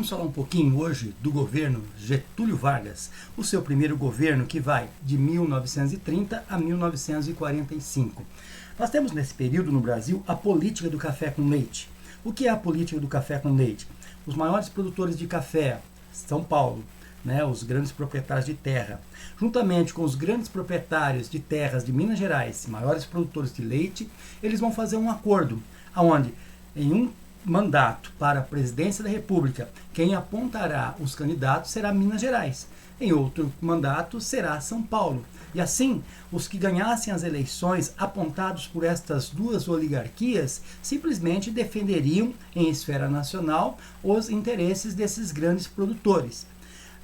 vamos falar um pouquinho hoje do governo Getúlio Vargas, o seu primeiro governo que vai de 1930 a 1945. Nós temos nesse período no Brasil a política do café com leite. O que é a política do café com leite? Os maiores produtores de café, São Paulo, os grandes proprietários de terra, juntamente com os grandes proprietários de terras de Minas Gerais, maiores produtores de leite, eles vão fazer um acordo, onde em um mandato para a presidência da República, quem apontará os candidatos será Minas Gerais. Em outro mandato será São Paulo. E assim, os que ganhassem as eleições apontados por estas duas oligarquias simplesmente defenderiam em esfera nacional os interesses desses grandes produtores.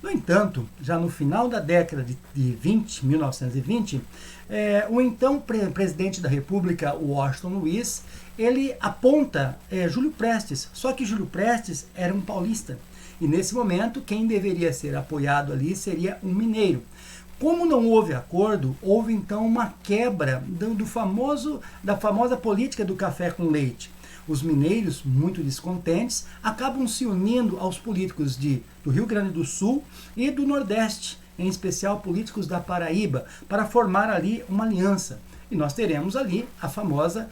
No entanto, já no final da década de 1920, o então presidente da República, Washington Luiz, ele aponta Júlio Prestes, só que Júlio Prestes era um paulista. E nesse momento, quem deveria ser apoiado ali seria um mineiro. Como não houve acordo, houve então uma quebra da famosa política do café com leite. Os mineiros, muito descontentes, acabam se unindo aos políticos do Rio Grande do Sul e do Nordeste, em especial políticos da Paraíba, para formar ali uma aliança. E nós teremos ali a famosa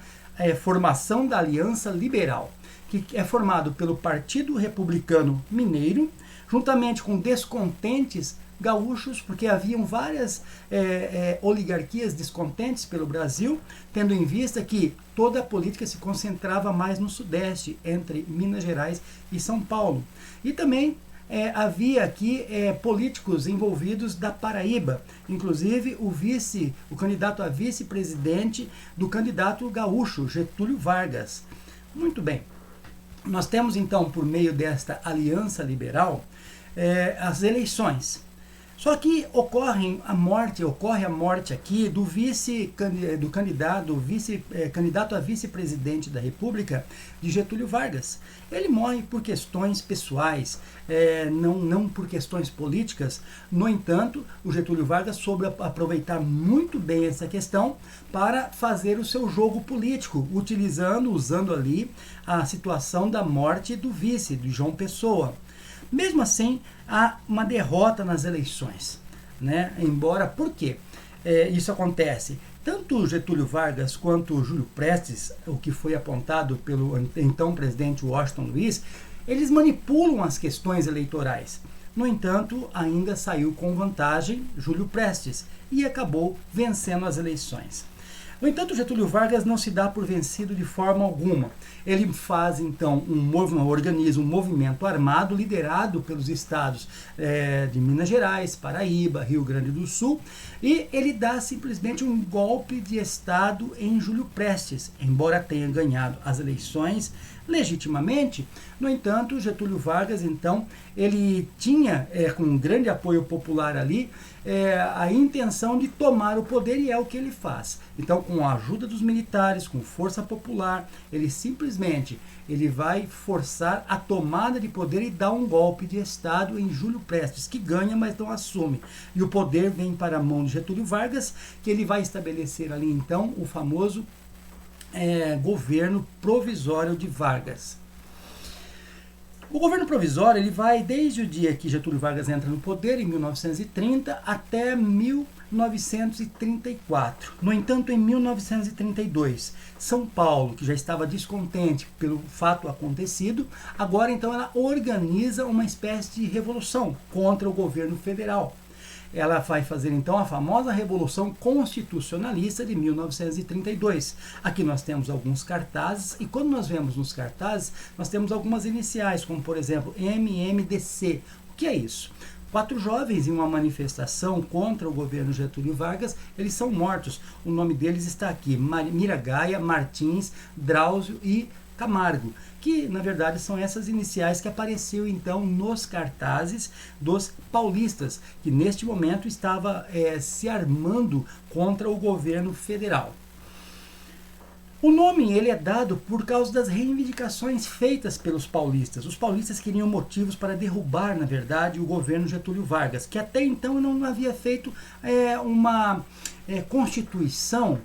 formação da Aliança Liberal, que é formado pelo Partido Republicano Mineiro, juntamente com descontentes gaúchos, porque haviam várias oligarquias descontentes pelo Brasil, tendo em vista que toda a política se concentrava mais no Sudeste, entre Minas Gerais e São Paulo. E também havia aqui políticos envolvidos da Paraíba, inclusive o candidato a vice-presidente do candidato gaúcho, Getúlio Vargas. Muito bem, nós temos então, por meio desta aliança liberal, as eleições. Só que ocorre a morte aqui do candidato a vice-presidente da República, de Getúlio Vargas. Ele morre por questões pessoais, não por questões políticas. No entanto, o Getúlio Vargas soube aproveitar muito bem essa questão para fazer o seu jogo político, usando ali a situação da morte do vice, de João Pessoa. Mesmo assim, há uma derrota nas eleições, Embora, por quê? Isso acontece? Tanto Getúlio Vargas quanto Júlio Prestes, o que foi apontado pelo então presidente Washington Luiz, eles manipulam as questões eleitorais. No entanto, ainda saiu com vantagem Júlio Prestes e acabou vencendo as eleições. No entanto, Getúlio Vargas não se dá por vencido de forma alguma. Ele faz, então, organiza um movimento armado liderado pelos estados de Minas Gerais, Paraíba, Rio Grande do Sul, e ele dá simplesmente um golpe de Estado em Júlio Prestes, embora tenha ganhado as eleições legitimamente. No entanto, Getúlio Vargas, então, ele tinha, com um grande apoio popular ali, a intenção de tomar o poder, e é o que ele faz. Então, com a ajuda dos militares, com força popular, ele simplesmente vai forçar a tomada de poder e dar um golpe de Estado em Júlio Prestes, que ganha, mas não assume. E o poder vem para a mão de Getúlio Vargas, que ele vai estabelecer ali, então, o famoso governo provisório de Vargas. O governo provisório ele vai desde o dia que Getúlio Vargas entra no poder, em 1930, até 1934. No entanto, em 1932, São Paulo, que já estava descontente pelo fato acontecido, agora então ela organiza uma espécie de revolução contra o governo federal. Ela vai fazer então a famosa Revolução Constitucionalista de 1932. Aqui nós temos alguns cartazes, e quando nós vemos nos cartazes, nós temos algumas iniciais, como por exemplo MMDC. O que é isso? 4 jovens em uma manifestação contra o governo Getúlio Vargas, eles são mortos. O nome deles está aqui: Miragaia, Martins, Drauzio e Camargo, que na verdade são essas iniciais que apareceu então nos cartazes dos paulistas, que neste momento estava se armando contra o governo federal. O nome ele é dado por causa das reivindicações feitas pelos paulistas. Os paulistas queriam motivos para derrubar, na verdade, o governo Getúlio Vargas, que até então não havia feito uma constituição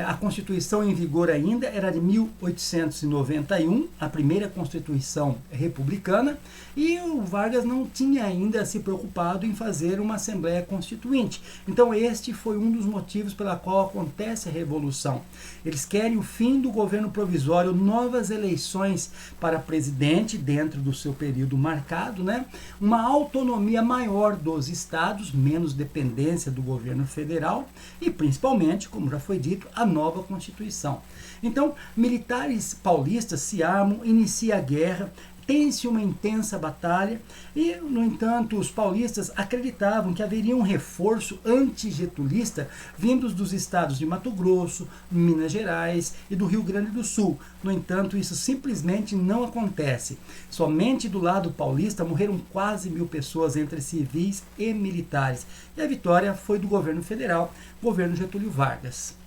A Constituição em vigor ainda era de 1891, a primeira Constituição republicana, e o Vargas não tinha ainda se preocupado em fazer uma Assembleia Constituinte. Então este foi um dos motivos pela qual acontece a Revolução. Eles querem o fim do governo provisório, novas eleições para presidente dentro do seu período marcado, né? Uma autonomia maior dos estados, menos dependência do governo federal e principalmente, como já foi dito, a nova Constituição. Então, militares paulistas se armam, inicia a guerra, tem-se uma intensa batalha e, no entanto, os paulistas acreditavam que haveria um reforço antigetulista vindos dos estados de Mato Grosso, Minas Gerais e do Rio Grande do Sul. No entanto, isso simplesmente não acontece. Somente do lado paulista morreram quase 1.000 pessoas entre civis e militares. E a vitória foi do governo federal, governo Getúlio Vargas.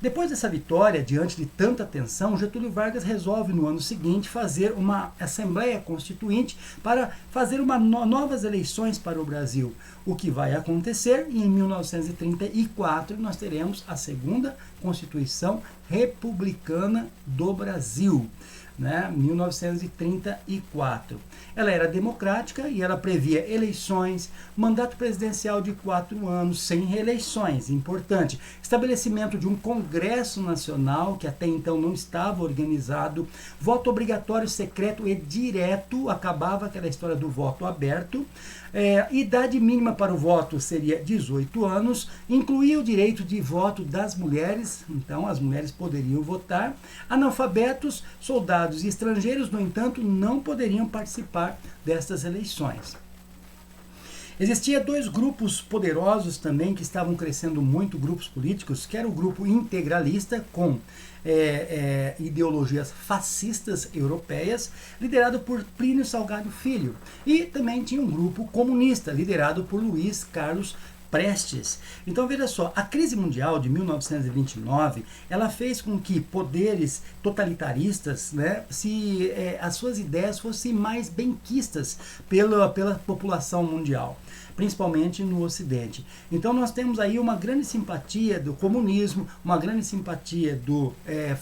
Depois dessa vitória, diante de tanta tensão, Getúlio Vargas resolve no ano seguinte fazer uma Assembleia Constituinte para fazer novas eleições para o Brasil. O que vai acontecer e em 1934 nós teremos a segunda Constituição Republicana do Brasil. 1934. Ela era democrática e ela previa eleições, mandato presidencial de 4 anos, sem reeleições, importante. Estabelecimento de um Congresso Nacional, que até então não estava organizado, voto obrigatório secreto e direto, acabava aquela história do voto aberto. Idade mínima para o voto seria 18 anos, incluía o direito de voto das mulheres, então as mulheres poderiam votar. Analfabetos, soldados e estrangeiros, no entanto, não poderiam participar destas eleições. Existia 2 grupos poderosos também que estavam crescendo muito, grupos políticos, que era o grupo integralista com ideologias fascistas europeias, liderado por Plínio Salgado Filho, e também tinha um grupo comunista, liderado por Luiz Carlos Prestes. Então veja só, a crise mundial de 1929, ela fez com que poderes totalitaristas, as suas ideias fossem mais benquistas pela população mundial, principalmente no Ocidente. Então nós temos aí uma grande simpatia do comunismo, uma grande simpatia do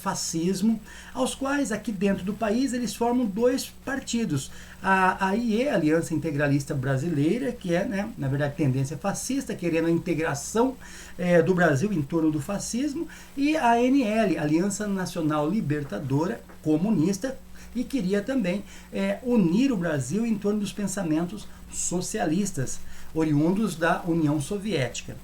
fascismo, aos quais aqui dentro do país eles formam 2 partidos. A AIE, Aliança Integralista Brasileira, que é, na verdade, tendência fascista, querendo a integração do Brasil em torno do fascismo, e a ANL, Aliança Nacional Libertadora Comunista, e queria também unir o Brasil em torno dos pensamentos socialistas, oriundos da União Soviética.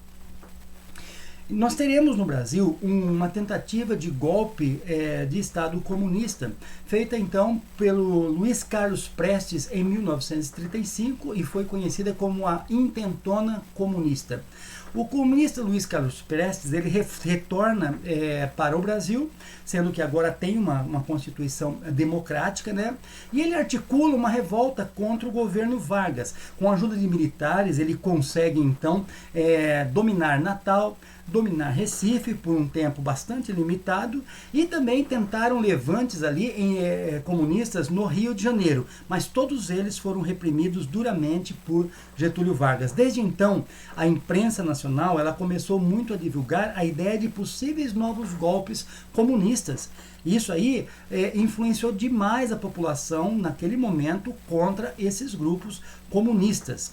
Nós teremos no Brasil uma tentativa de golpe de Estado comunista, feita então pelo Luiz Carlos Prestes em 1935 e foi conhecida como a Intentona Comunista. O comunista Luiz Carlos Prestes, ele retorna para o Brasil, sendo que agora tem uma Constituição democrática, e ele articula uma revolta contra o governo Vargas. Com a ajuda de militares, ele consegue então dominar Natal, dominar Recife por um tempo bastante limitado e também tentaram levantes ali comunistas no Rio de Janeiro, mas todos eles foram reprimidos duramente por Getúlio Vargas. Desde então, a imprensa nacional ela começou muito a divulgar a ideia de possíveis novos golpes comunistas. Isso aí influenciou demais a população naquele momento contra esses grupos comunistas.